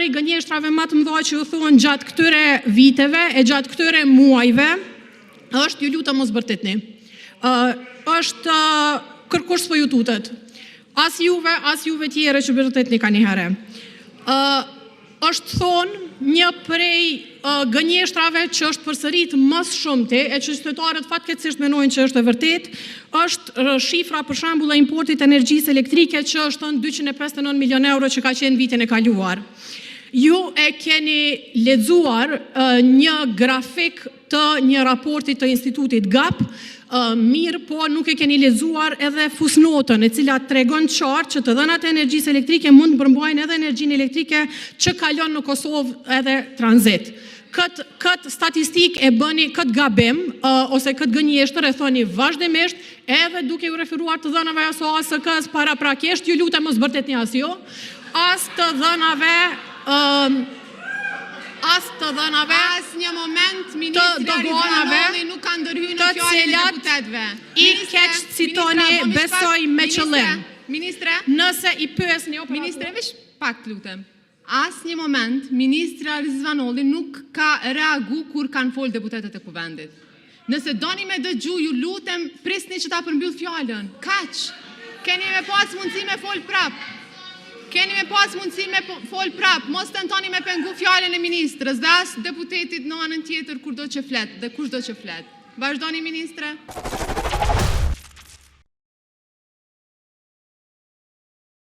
prej gënjeshtrave më të mëdha që u thuan gjatë këtyre viteve e gjatë këtyre muajve është ju lutem mos bërtetni. Është kërkush s'po ju tutet. As juve tjere që bërtetni ka një herë. Është thonë një prej gënjeshtrave që është përsërit mësë shumëti e që qytetarët fatkeqësisht menojnë që është e vërtet, është shifra për shembull e importit energjisë elektrike që është 259 milion euro që ka qenë vitin e kaluar. Ju e keni lexuar një grafik të një raporti të institutit GAP, mirë po nuk e keni lexuar edhe fusnotën e cila tregon qartë që të dhënat e energjisë elektrike mund të përmbajnë edhe energjinë elektrike që kalon në Kosovë edhe tranzit. Këtë statistik e bëni këtë gabim ose këtë gënjeshtër e thoni vazhdimisht edhe duke u referuar të dhënave aso ASK-s paraprakisht, ju lutem mos bërtetni asjo, as të dhënave Asë një moment Ministri Arizvanoli nuk ka ndërhyrë në fjallën e deputetëve. I keq citoni besoj me qëllim. Ministre, nëse i pyesni Ministre, vish pak të lutem. Asë një moment Ministri Arizvanoli nuk ka reagu kur kanë folë deputetët e kuvendit. Nëse doni me dëgju, ju lutem prisni që ta përmbyll fjallën. Kaq, keni me pas mundësi me folë prapë. Mos tentoni me pengu fjallën e ministrës dhe as deputetit në anën tjetër kur do që flet dhe kush do që flet. Vazhdoni, Ministre.